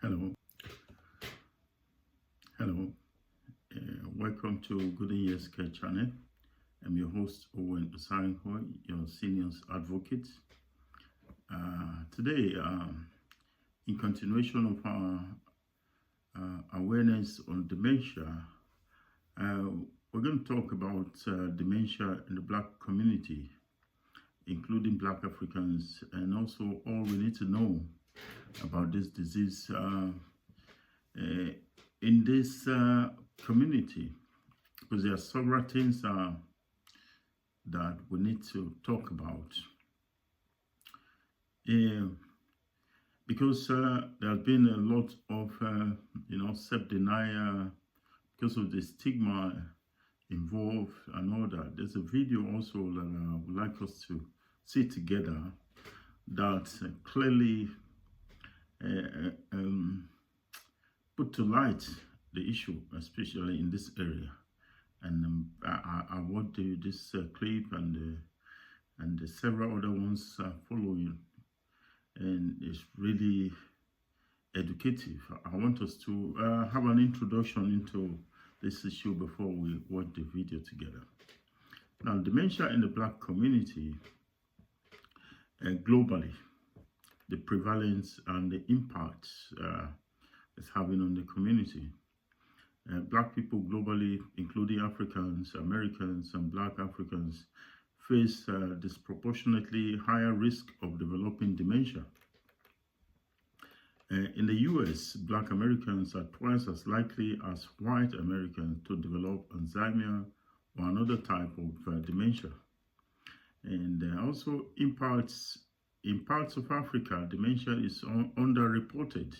Hello, hello. Welcome to Good Years Care channel. I'm your host Owen Osarinho, your seniors advocate. Today, in continuation of our awareness on dementia, we're going to talk about dementia in the Black community, including Black Africans, and also all we need to know about this disease in this community, because there are several things that we need to talk about. Because there has been a lot of self-denial because of the stigma involved and all that. There's a video also that I would like us to see together that clearly put to light the issue, especially in this area. And I want this clip and the several other ones following, and it's really educative. I want us to have an introduction into this issue before we watch the video together. Now, dementia in the Black community globally, the prevalence and the impact it's having on the community. Black people globally, including Africans, Americans, and Black Africans, face disproportionately higher risk of developing dementia. In the US, Black Americans are twice as likely as white Americans to develop Alzheimer or another type of dementia. And also in parts of Africa, dementia is underreported,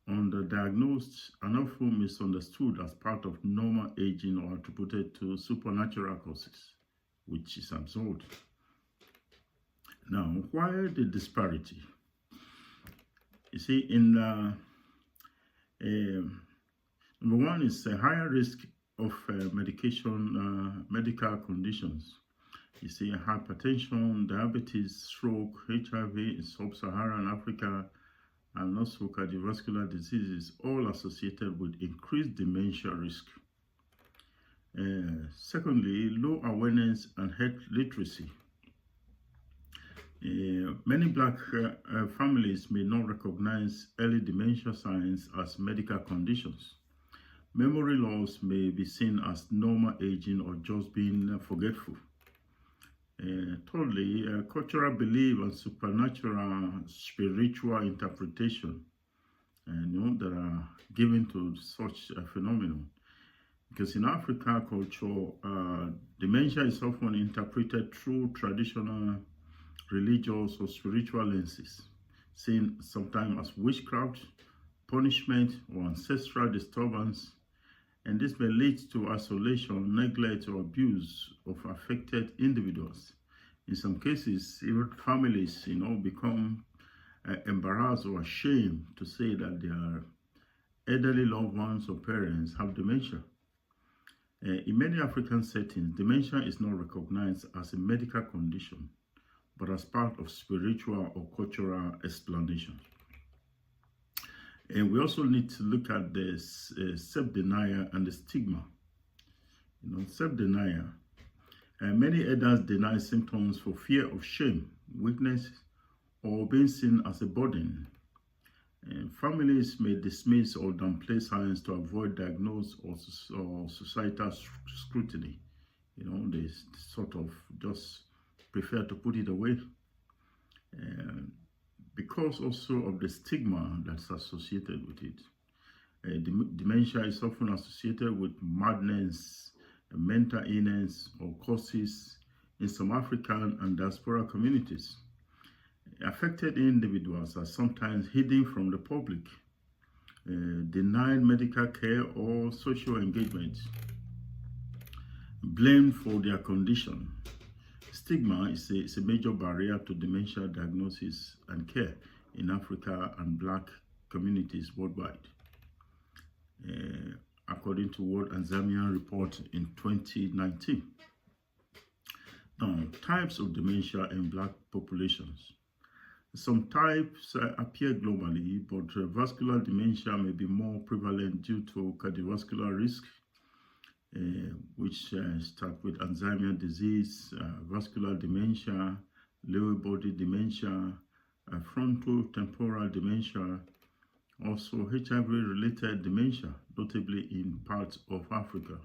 underdiagnosed, and often misunderstood as part of normal aging or attributed to supernatural causes, which is absurd. Now, why the disparity? You see, in number one is a higher risk of medical conditions. You see, hypertension, diabetes, stroke, HIV in sub-Saharan Africa, and also cardiovascular diseases, all associated with increased dementia risk. Secondly, low awareness and health literacy. Many Black families may not recognize early dementia signs as medical conditions. Memory loss may be seen as normal aging or just being forgetful. Thirdly, cultural belief and supernatural spiritual interpretation that are given to such a phenomenon. Because in African culture, dementia is often interpreted through traditional, religious, or spiritual lenses, seen sometimes as witchcraft, punishment, or ancestral disturbance. And this may lead to isolation, neglect, or abuse of affected individuals. In some cases, even families, become embarrassed or ashamed to say that their elderly loved ones or parents have dementia. In many African settings, dementia is not recognized as a medical condition, but as part of spiritual or cultural explanation. And we also need to look at this self-denial and the stigma. Self-denial. Many elders deny symptoms for fear of shame, weakness, or being seen as a burden. Families may dismiss or downplay signs to avoid diagnosis or societal scrutiny. They sort of just prefer to put it away. Because also of the stigma that's associated with it. Dementia is often associated with madness, mental illness, or causes in some African and diaspora communities. Affected individuals are sometimes hidden from the public, denied medical care or social engagement, blamed for their condition. Stigma is a major barrier to dementia diagnosis and care in Africa and Black communities worldwide, according to World Alzheimer report in 2019. Now, types of dementia in Black populations. Some types appear globally, but vascular dementia may be more prevalent due to cardiovascular risk, which start with Alzheimer disease, vascular dementia, Lewy body dementia, frontotemporal dementia, also HIV-related dementia, notably in parts of Africa.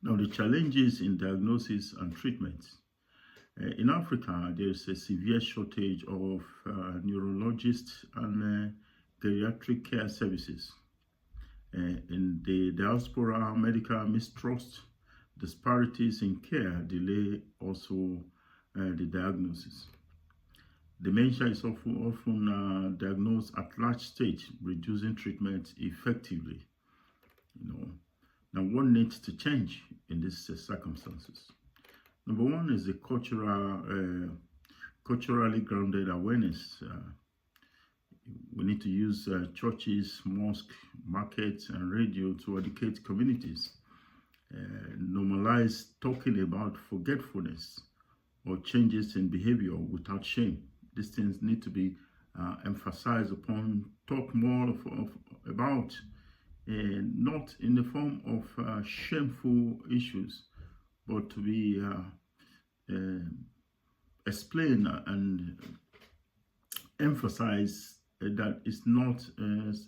Now, the challenges in diagnosis and treatment. In Africa, there is a severe shortage of neurologists and geriatric care services. In the diaspora, medical mistrust, disparities in care delay also the diagnosis. Dementia is often diagnosed at large stage, reducing treatment effectively. Now what needs to change in these circumstances? Number one is the culturally grounded awareness. We need to use churches, mosques, markets, and radio to educate communities. Normalize talking about forgetfulness or changes in behavior without shame. These things need to be emphasized upon, talk more about, not in the form of shameful issues, but to be explained and emphasize that it's not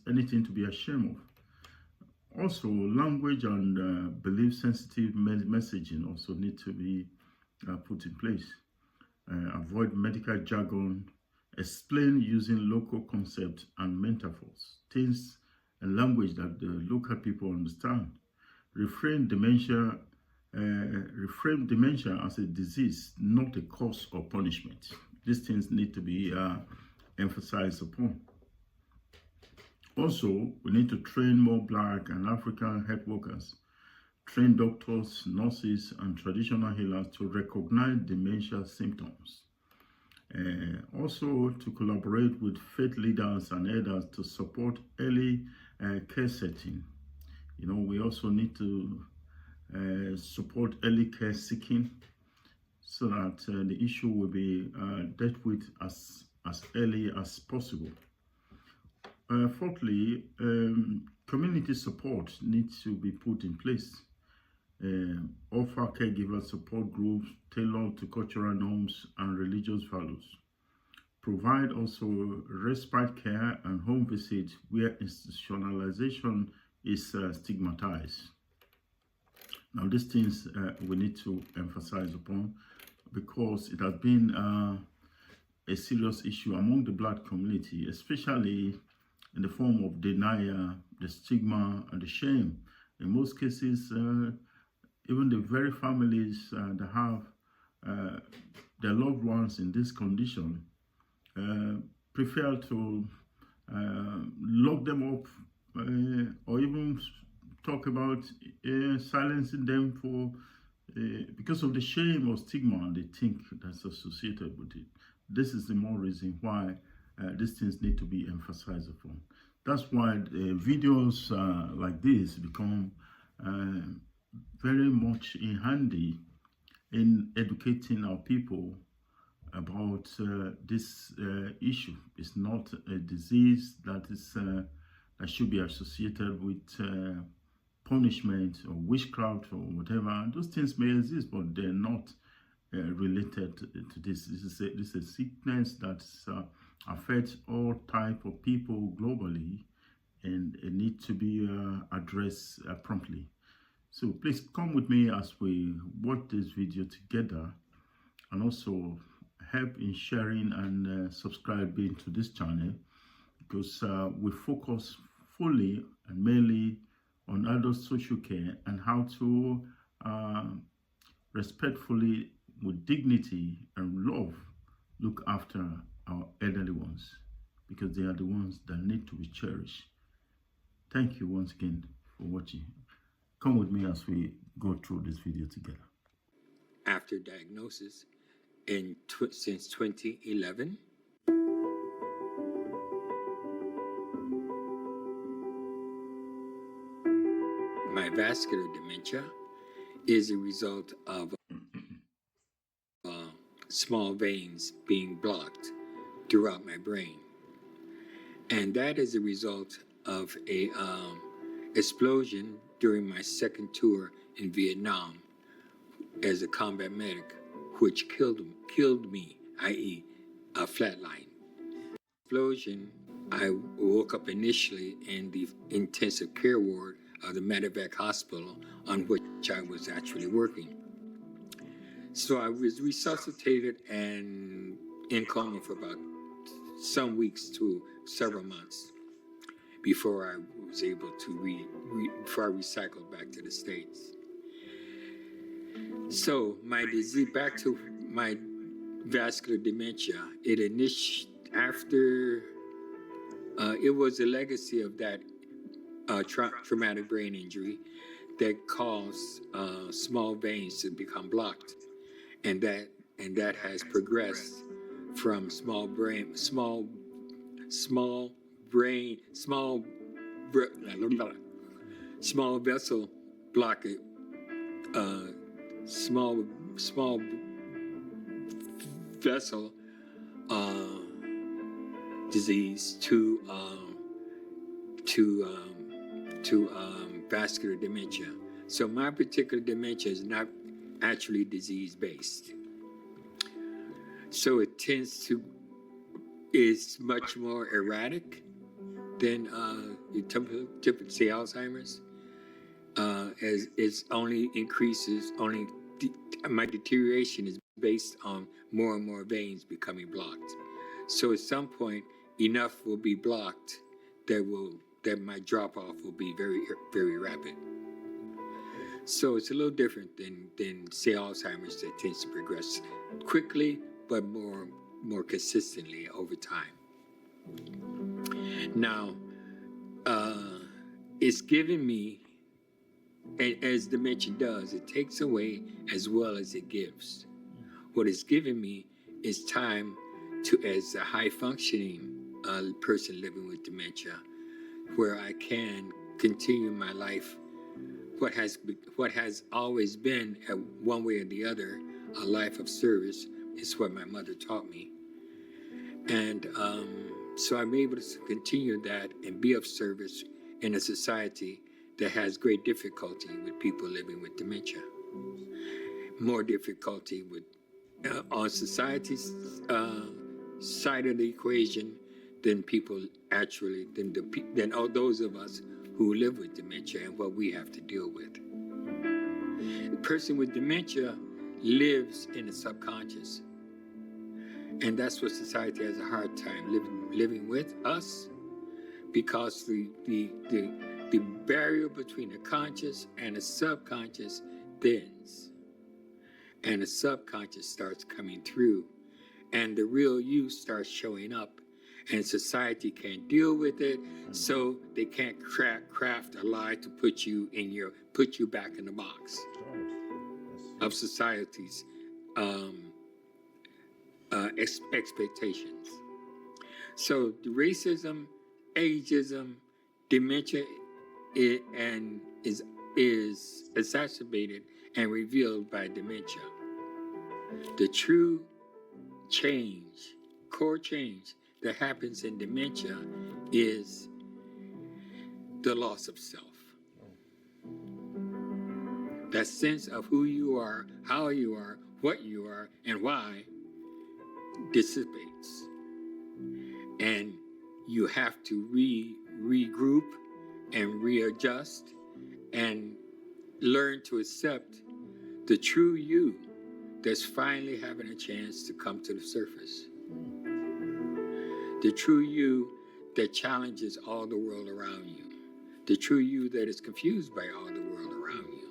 anything to be ashamed of. Also, language and belief sensitive messaging also need to be put in place. Avoid medical jargon, explain using local concepts and metaphors, things and language that the local people understand. Reframe dementia as a disease, not a cause or punishment. These things need to be emphasized upon. Also, we need to train more Black and African health workers, train doctors, nurses, and traditional healers to recognize dementia symptoms. Also, to collaborate with faith leaders and elders to support early care setting. We also need to support early care seeking so that the issue will be dealt with as early as possible. Fourthly, community support needs to be put in place. Offer caregiver support groups tailored to cultural norms and religious values. Provide also respite care and home visits where institutionalization is stigmatized. Now, these things we need to emphasize upon because it has been a serious issue among the Black community, especially in the form of denial, the stigma, and the shame. In most cases, even the very families that have their loved ones in this condition prefer to lock them up or even talk about silencing them for because of the shame or stigma they think that's associated with it. This is the more reason why these things need to be emphasized upon. That's why videos like this become very much in handy in educating our people about this issue. It's not a disease that is that should be associated with punishment or witchcraft or whatever. Those things may exist, but they're not related to this. This is a sickness that affects all type of people globally, and it needs to be addressed promptly. So please come with me as we watch this video together, and also help in sharing and subscribing to this channel, because we focus fully and mainly on adult social care and how to respectfully, with dignity and love, look after our elderly ones, because they are the ones that need to be cherished. Thank you once again for watching. Come with me as we go through this video together. After diagnosis since 2011, my vascular dementia is a result of small veins being blocked throughout my brain. And that is a result of a explosion during my second tour in Vietnam as a combat medic, which killed me, i.e., a flatline. Explosion, I woke up initially in the intensive care ward of the medevac hospital on which I was actually working. So I was resuscitated and in coma for about some weeks to several months before I was able to before I recycled back to the States. So my disease, back to my vascular dementia, it was a legacy of that traumatic brain injury that caused small veins to become blocked, and that has progressed from small vessel blockage, small vessel disease to vascular dementia. So my particular dementia is not actually disease-based. So it is much more erratic than typically say Alzheimer's. As it only increases, my deterioration is based on more and more veins becoming blocked. So at some point, enough will be blocked that my drop-off will be very, very rapid. So it's a little different than say Alzheimer's that tends to progress quickly, but more consistently over time. Now, it's given me, as dementia does, it takes away as well as it gives. What it's given me is time to, as a high-functioning person living with dementia, where I can continue my life, what has always been, one way or the other, a life of service, is what my mother taught me. And so I'm able to continue that and be of service in a society that has great difficulty with people living with dementia. More difficulty with on society's side of the equation than people actually, than all those of us who live with dementia and what we have to deal with. The person with dementia lives in the subconscious. And that's what society has a hard time living with us, because the barrier between the conscious and the subconscious thins, and the subconscious starts coming through, and the real you starts showing up, and society can't deal with it, so they can't craft a lie to put you back in the box of society's expectations. So the racism, ageism, dementia, is exacerbated and revealed by dementia. The true change, core change that happens in dementia is the loss of self. That sense of who you are, how you are, what you are, and why dissipates. And you have to regroup and readjust and learn to accept the true you that's finally having a chance to come to the surface. The true you that challenges all the world around you. The true you that is confused by all the world around you.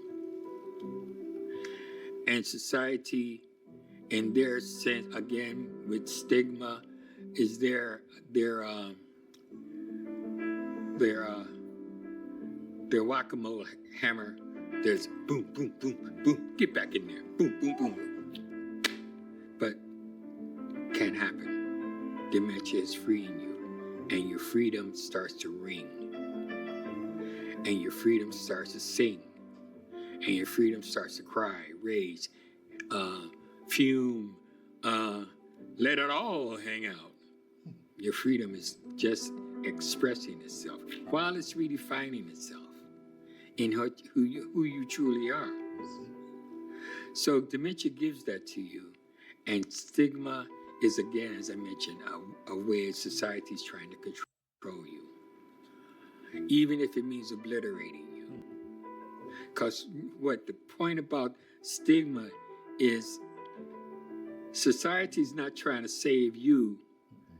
And society, in their sense, again, with stigma, is their whack-a-mole hammer. There's boom, boom, boom, boom, get back in there, boom, boom, boom. But can't happen. Dementia is freeing you, and your freedom starts to ring, and your freedom starts to sing, and your freedom starts to cry, rage, fume, let it all hang out. Your freedom is just expressing itself while it's redefining itself in who you truly are. So dementia gives that to you. And stigma is, again, as I mentioned, a way society is trying to control you, even if it means obliterating you. Because what the point about stigma is, society's not trying to save you,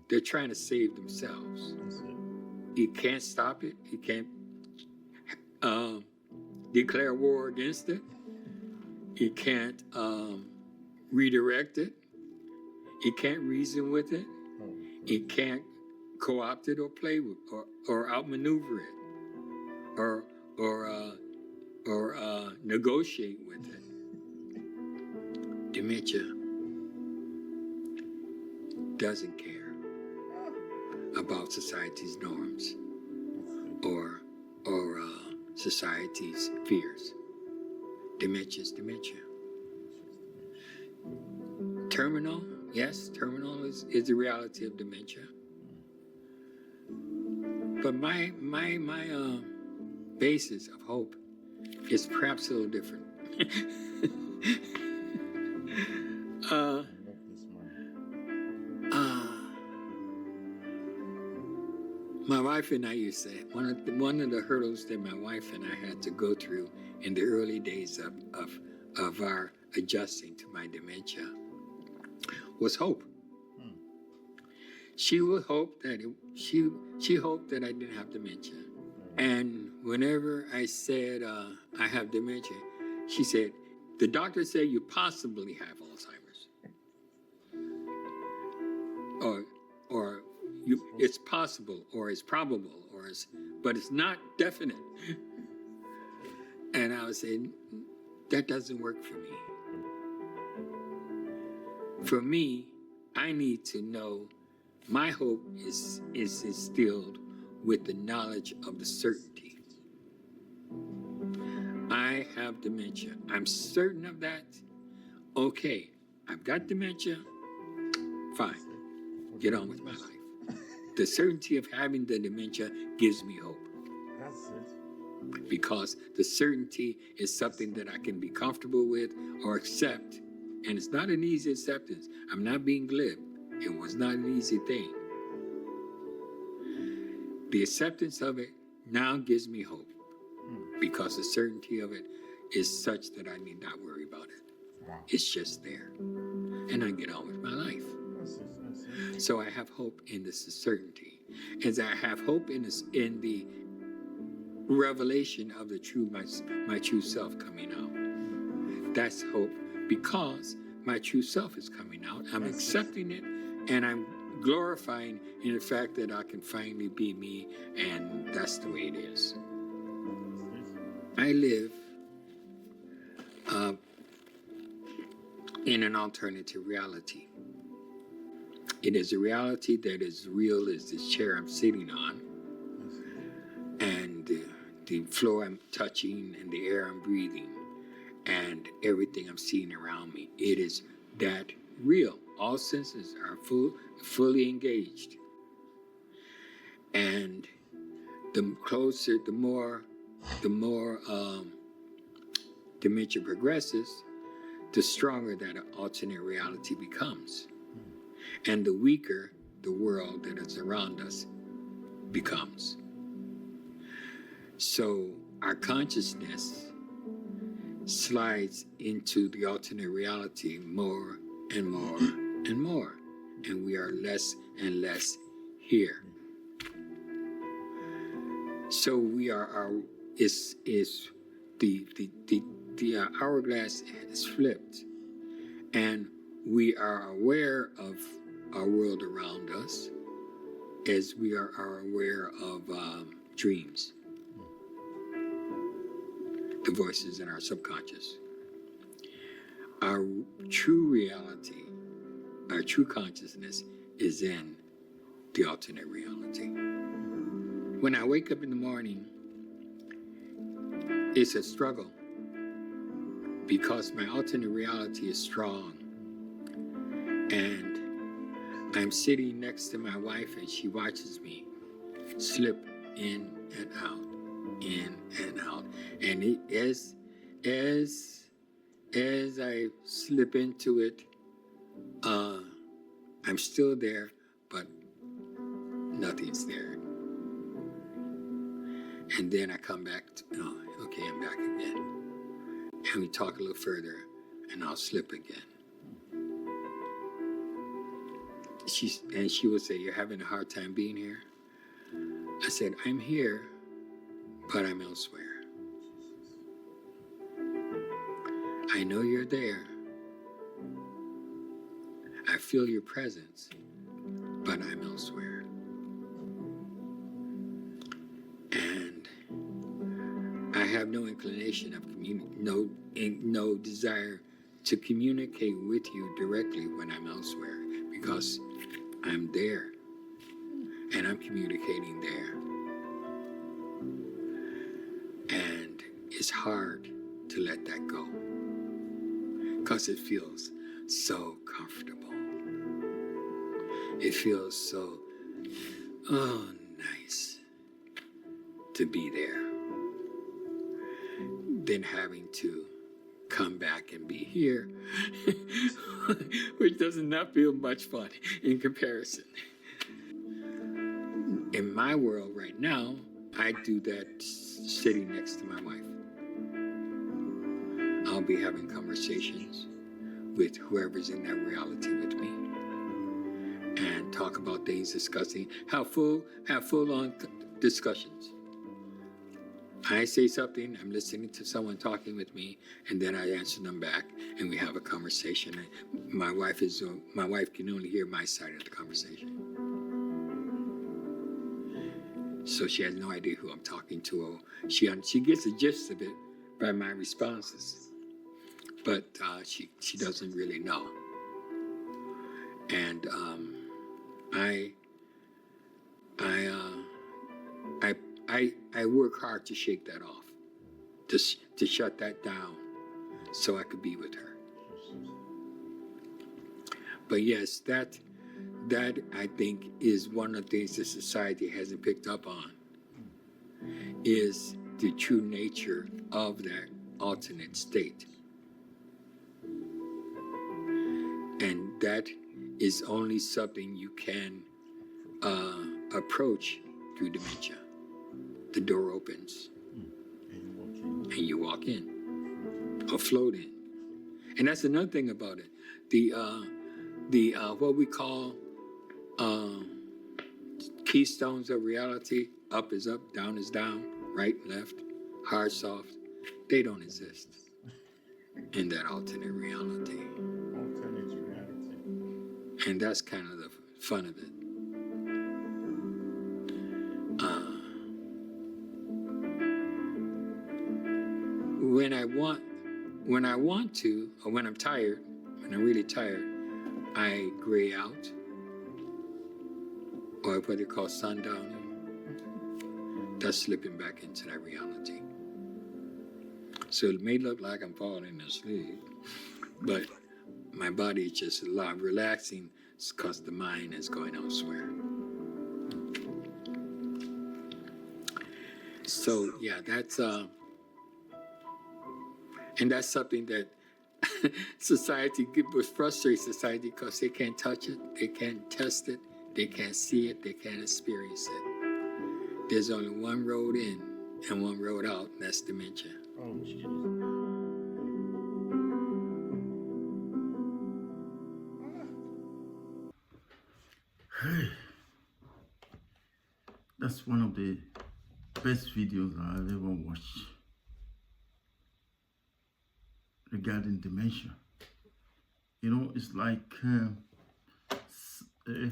they're trying to save themselves. You can't stop it. You can't declare war against it. You can't redirect it. You can't reason with it. You can't co-opt it or play with or outmaneuver it or negotiate with it. Dementia doesn't care about society's norms or society's fears. Dementia is dementia. Terminal, yes, terminal is the reality of dementia. But my basis of hope is perhaps a little different. My wife and I used to, one of the hurdles that my wife and I had to go through in the early days of our adjusting to my dementia was hope. She would hope that she hoped that I didn't have dementia. And whenever I said I have dementia, she said, the doctor said you possibly have Alzheimer's. Or it's possible, or it's probable, but it's not definite. And I would say, that doesn't work for me. For me, I need to know my hope is instilled with the knowledge of the certainty. I have dementia. I'm certain of that. Okay, I've got dementia. Fine. Get on with my life. The certainty of having the dementia gives me hope. That's it. Because the certainty is something that I can be comfortable with or accept. And it's not an easy acceptance. I'm not being glib. It was not an easy thing. The acceptance of it now gives me hope because the certainty of it is such that I need not worry about it. Wow. It's just there. And I get on with my life. So I have hope in this certainty. As I have hope in the revelation of the my true self coming out. That's hope because my true self is coming out. I'm accepting it and I'm glorifying in the fact that I can finally be me, and that's the way it is. I live in an alternative reality. It is a reality that is real as this chair I'm sitting on, and the floor I'm touching, and the air I'm breathing, and everything I'm seeing around me. It is that real. All senses are fully engaged. And the closer, the more dementia progresses, the stronger that alternate reality becomes. And the weaker the world that is around us becomes. So our consciousness slides into the alternate reality more and more and more, and we are less and less here. So we are the hourglass is flipped, and we are aware of our world around us as we are aware of dreams, the voices in our subconscious. Our true reality, our true consciousness is in the alternate reality. When I wake up in the morning, it's a struggle because my alternate reality is strong and I'm sitting next to my wife and she watches me slip in and out, in and out. And as I slip into it, I'm still there, but nothing's there. And then I come back to, oh, okay, I'm back again. And we talk a little further, and I'll slip again. She would say, "You're having a hard time being here?" I said, "I'm here, but I'm elsewhere. I know you're there. I feel your presence, but I'm elsewhere." And I have no inclination of no desire to communicate with you directly when I'm elsewhere, because I'm there and I'm communicating there. And it's hard to let that go because it feels so comfortable. It feels so, nice to be there. Then having to come back and be here, which does not feel much fun in comparison. In my world right now, I do that sitting next to my wife. I'll be having conversations with whoever's in that reality with me and talk about things, discussing, have full-on discussions. I say something, I'm listening to someone talking with me, and then I answer them back, and we have a conversation. My wife can only hear my side of the conversation, so she has no idea who I'm talking to. She gets the gist of it by my responses, but she doesn't really know. And I work hard to shake that off, to shut that down, so I could be with her. But yes, that I think is one of the things that society hasn't picked up on, is the true nature of that alternate state. And that is only something you can approach through dementia. The door opens, and you walk in, or float in. And that's another thing about it. The what we call keystones of reality, up is up, down is down, right, left, hard, soft, they don't exist in that alternate reality. And that's kind of the fun of it. When I want to, or when I'm tired, when I'm really tired, I gray out, or what they call sundowning. That's slipping back into that reality. So it may look like I'm falling asleep, but my body is just relaxing because the mind is going elsewhere. So yeah, that's and that's something that society frustrates society, because they can't touch it, they can't test it, they can't see it, they can't experience it. There's only one road in and one road out, and that's dementia. Oh, Jesus. Hey, that's one of the best videos I've ever watched regarding dementia. You know, it's like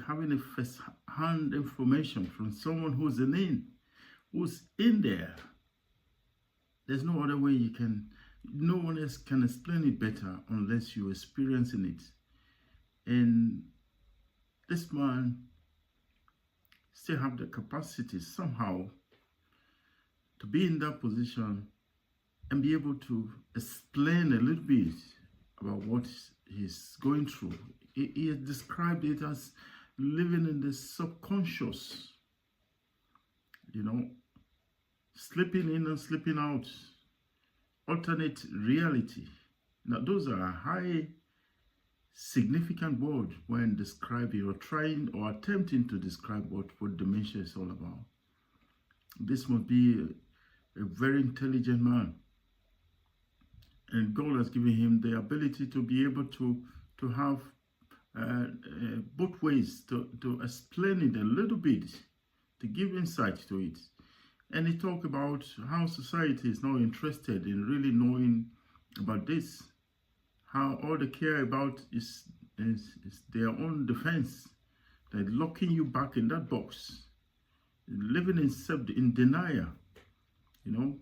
having a first-hand information from someone who's in there. There's no other way no one else can explain it better unless you're experiencing it. And this man still have the capacity somehow to be in that position and be able to explain a little bit about what he's going through. He has described it as living in the subconscious, you know, sleeping in and sleeping out, alternate reality. Now, those are high significant words when describing or trying or attempting to describe what dementia is all about. This must be a very intelligent man. And God has given him the ability to be able to have both ways to explain it a little bit, to give insight to it. And he talked about how society is now interested in really knowing about this, how all they care about is their own defense. They're locking you back in that box, living in denial, you know.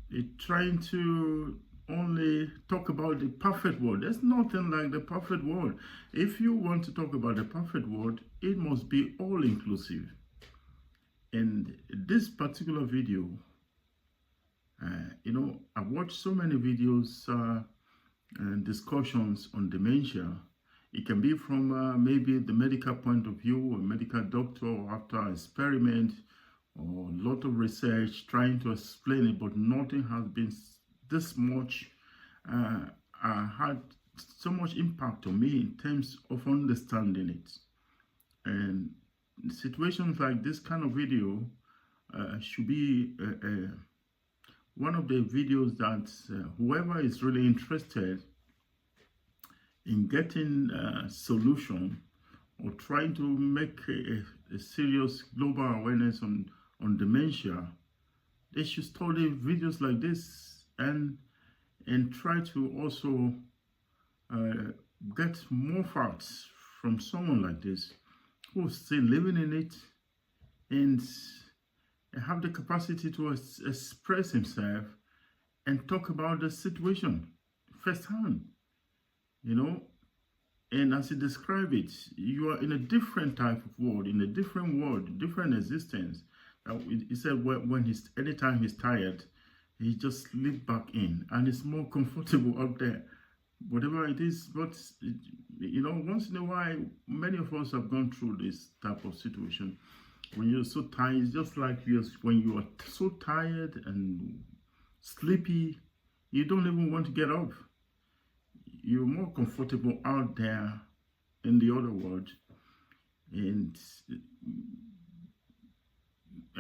They're trying to only talk about the perfect world. There's nothing like the perfect world. If you want to talk about the perfect world, it must be all inclusive. And this particular video, you know, I've watched so many videos and discussions on dementia. It can be from maybe the medical point of view, a medical doctor, or after an experiment, or a lot of research trying to explain it, but nothing has been this much, had so much impact on me in terms of understanding it. And situations like this kind of video should be one of the videos that whoever is really interested in getting a solution or trying to make a serious global awareness on dementia, they should study videos like this and try to also get more facts from someone like this who's still living in it and have the capacity to express himself and talk about the situation firsthand, you know. And as he described it, you are in a different type of world, in a different world, different existence. He said anytime he's tired, he just slips back in and it's more comfortable out there, whatever it is. But, you know, once in a while, many of us have gone through this type of situation. When you're so tired, it's just like when you are so tired and sleepy, you don't even want to get up. You're more comfortable out there in the other world. And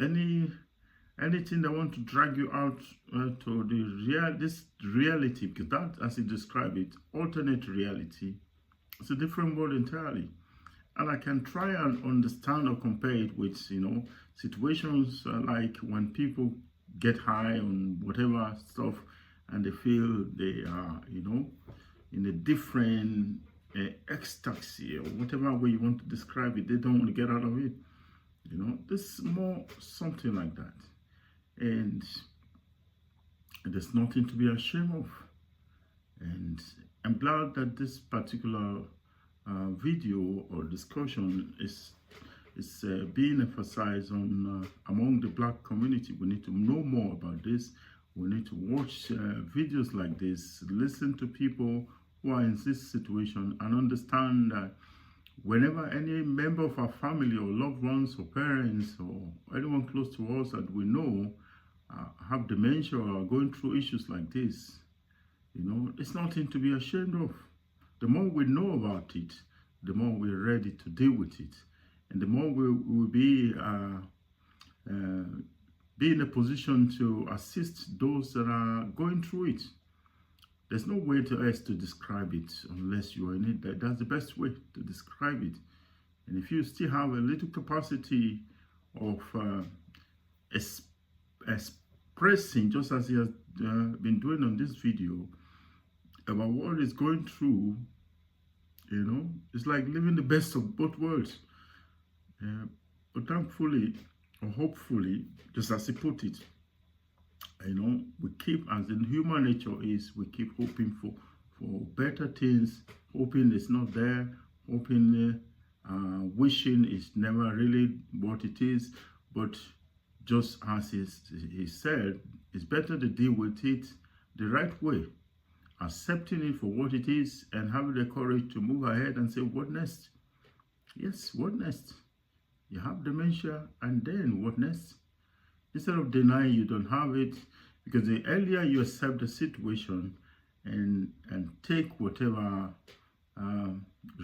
anything that want to drag you out to this reality, because that, as he described it, alternate reality, it's a different world entirely. And I can try and understand or compare it with, you know, situations like when people get high on whatever stuff and they feel they are, you know, in a different ecstasy or whatever way you want to describe it. They don't want to get out of it. You know, this is more something like that. And there's nothing to be ashamed of. And I'm glad that this particular video or discussion is being emphasized on among the Black community. We need to know more about this. We need to watch videos like this, listen to people who are in this situation, and understand that whenever any member of our family or loved ones or parents or anyone close to us that we know have dementia or are going through issues like this, you know, it's nothing to be ashamed of. The more we know about it, the more we're ready to deal with it, and the more we will be in a position to assist those that are going through it. There's no way else to describe it unless you are in it. That's the best way to describe it. And if you still have a little capacity of expressing, just as he has been doing on this video, about what is going through, you know, it's like living the best of both worlds. But thankfully, or hopefully, just as he put it, you know, we keep, as in human nature is, we keep hoping for better things, hoping it's not there, hoping, wishing is never really what it is. But just as he said, it's better to deal with it the right way, accepting it for what it is and having the courage to move ahead and say, what next? Yes, what next? You have dementia, and then what next? Instead of denying you don't have it, because the earlier you accept the situation and take whatever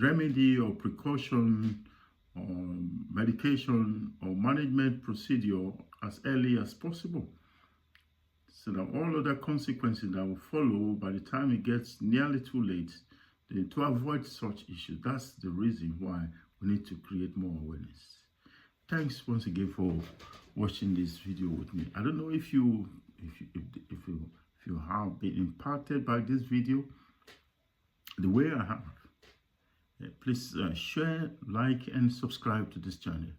remedy or precaution or medication or management procedure as early as possible, so that all other consequences that will follow by the time it gets nearly too late, then to avoid such issues. That's the reason why we need to create more awareness. Thanks once again for watching this video with me. I don't know if you have been impacted by this video the way I have. Please share, like, and subscribe to this channel.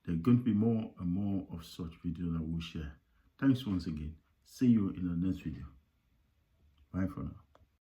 There are going to be more and more of such videos that we'll share. Thanks once again. See you in the next video. Bye for now.